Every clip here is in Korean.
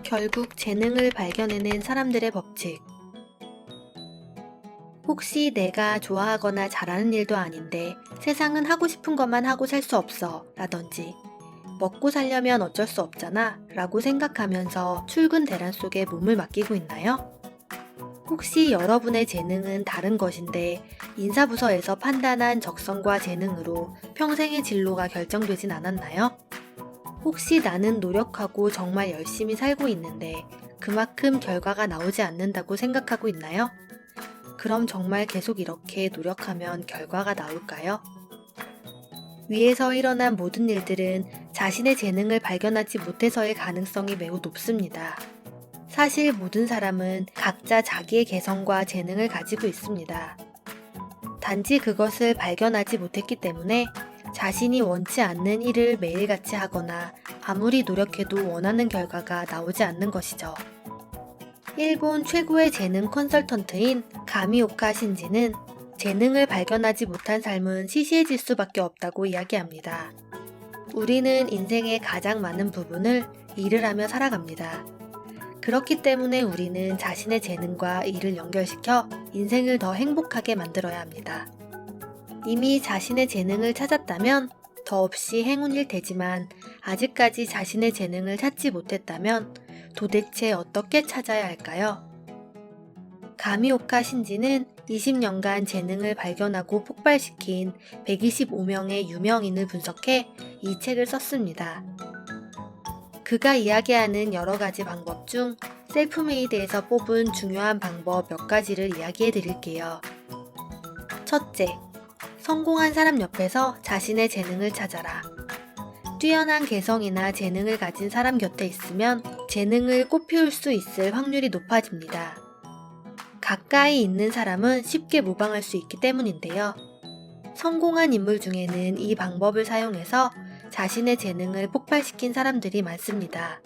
결국 재능을 발견해낸 사람들의 법칙. 혹시 내가 좋아하거나 잘하는 일도 아닌데 세상은 하고 싶은 것만 하고 살 수 없어 라든지 먹고 살려면 어쩔 수 없잖아 라고 생각하면서 출근 대란 속에 몸을 맡기고 있나요? 혹시 여러분의 재능은 다른 것인데 인사부서에서 판단한 적성과 재능으로 평생의 진로가 결정되진 않았나요? 혹시 나는 노력하고 정말 열심히 살고 있는데 그만큼 결과가 나오지 않는다고 생각하고 있나요? 그럼 정말 계속 이렇게 노력하면 결과가 나올까요? 위에서 일어난 모든 일들은 자신의 재능을 발견하지 못해서의 가능성이 매우 높습니다. 사실 모든 사람은 각자 자기의 개성과 재능을 가지고 있습니다. 단지 그것을 발견하지 못했기 때문에 자신이 원치 않는 일을 매일같이 하거나 아무리 노력해도 원하는 결과가 나오지 않는 것이죠. 일본 최고의 재능 컨설턴트인 가미오카 신지는 재능을 발견하지 못한 삶은 시시해질 수밖에 없다고 이야기합니다. 우리는 인생의 가장 많은 부분을 일을 하며 살아갑니다. 그렇기 때문에 우리는 자신의 재능과 일을 연결시켜 인생을 더 행복하게 만들어야 합니다. 이미 자신의 재능을 찾았다면 더없이 행운일 테지만 아직까지 자신의 재능을 찾지 못했다면 도대체 어떻게 찾아야 할까요? 가미오카 신지는 20년간 재능을 발견하고 폭발시킨 125명의 유명인을 분석해 이 책을 썼습니다. 그가 이야기하는 여러 가지 방법 중 셀프메이드에서 뽑은 중요한 방법 몇 가지를 이야기해 드릴게요. 첫째, 성공한 사람 옆에서 자신의 재능을 찾아라. 뛰어난 개성이나 재능을 가진 사람 곁에 있으면 재능을 꽃피울 수 있을 확률이 높아집니다. 가까이 있는 사람은 쉽게 모방할 수 있기 때문인데요. 성공한 인물 중에는 이 방법을 사용해서 자신의 재능을 폭발시킨 사람들이 많습니다.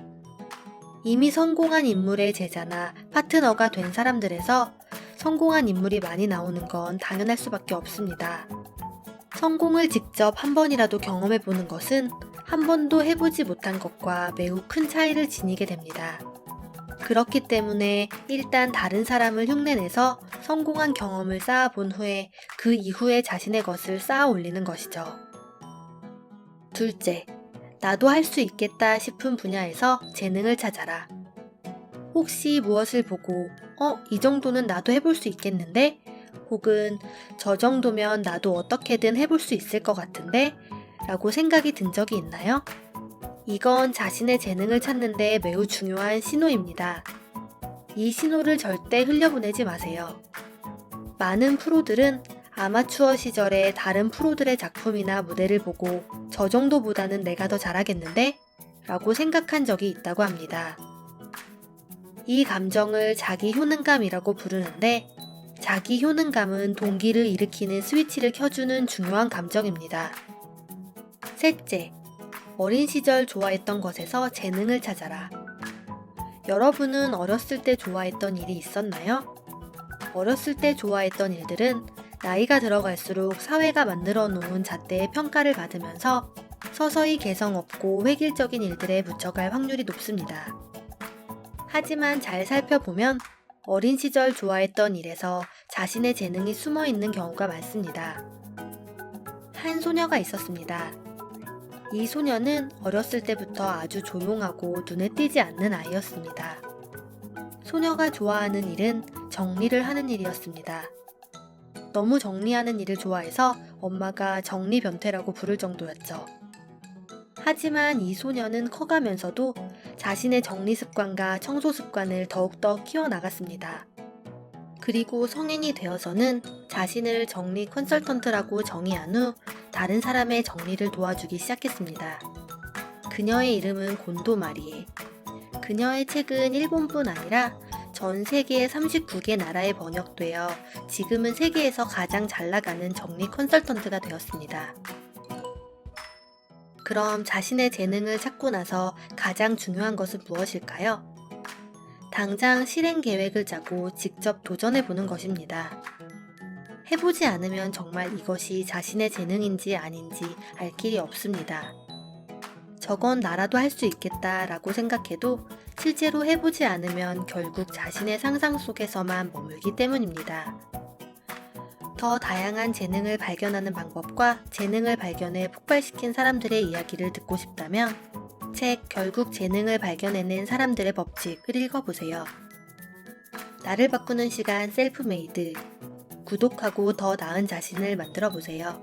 이미 성공한 인물의 제자나 파트너가 된 사람들에서 성공한 인물이 많이 나오는 건 당연할 수밖에 없습니다. 성공을 직접 한 번이라도 경험해보는 것은 한 번도 해보지 못한 것과 매우 큰 차이를 지니게 됩니다. 그렇기 때문에 일단 다른 사람을 흉내내서 성공한 경험을 쌓아본 후에 그 이후에 자신의 것을 쌓아 올리는 것이죠. 둘째, 나도 할 수 있겠다 싶은 분야에서 재능을 찾아라. 혹시 무엇을 보고 이 정도는 나도 해볼 수 있겠는데? 혹은 저 정도면 나도 어떻게든 해볼 수 있을 것 같은데? 라고 생각이 든 적이 있나요? 이건 자신의 재능을 찾는 데 매우 중요한 신호입니다. 이 신호를 절대 흘려보내지 마세요. 많은 프로들은 아마추어 시절에 다른 프로들의 작품이나 무대를 보고 저 정도보다는 내가 더 잘하겠는데? 라고 생각한 적이 있다고 합니다. 이 감정을 자기 효능감이라고 부르는데 자기 효능감은 동기를 일으키는 스위치를 켜주는 중요한 감정입니다. 셋째, 어린 시절 좋아했던 것에서 재능을 찾아라. 여러분은 어렸을 때 좋아했던 일이 있었나요? 어렸을 때 좋아했던 일들은 나이가 들어갈수록 사회가 만들어 놓은 잣대의 평가를 받으면서 서서히 개성 없고 획일적인 일들에 묻혀갈 확률이 높습니다. 하지만 잘 살펴보면 어린 시절 좋아했던 일에서 자신의 재능이 숨어 있는 경우가 많습니다. 한 소녀가 있었습니다. 이 소녀는 어렸을 때부터 아주 조용하고 눈에 띄지 않는 아이였습니다. 소녀가 좋아하는 일은 정리를 하는 일이었습니다. 너무 정리하는 일을 좋아해서 엄마가 정리변태라고 부를 정도였죠. 하지만 이 소녀는 커가면서도 자신의 정리 습관과 청소 습관을 더욱더 키워나갔습니다. 그리고 성인이 되어서는 자신을 정리 컨설턴트라고 정의한 후 다른 사람의 정리를 도와주기 시작했습니다. 그녀의 이름은 곤도 마리에. 그녀의 책은 일본뿐 아니라 전 세계 39개 나라에 번역되어 지금은 세계에서 가장 잘 나가는 정리 컨설턴트가 되었습니다. 그럼 자신의 재능을 찾고 나서 가장 중요한 것은 무엇일까요? 당장 실행 계획을 짜고 직접 도전해보는 것입니다. 해보지 않으면 정말 이것이 자신의 재능인지 아닌지 알 길이 없습니다. 저건 나라도 할 수 있겠다 라고 생각해도 실제로 해보지 않으면 결국 자신의 상상 속에서만 머물기 때문입니다. 더 다양한 재능을 발견하는 방법과 재능을 발견해 폭발시킨 사람들의 이야기를 듣고 싶다면 책 결국 재능을 발견해낸 사람들의 법칙을 읽어보세요. 나를 바꾸는 시간 셀프메이드. 구독하고 더 나은 자신을 만들어 보세요.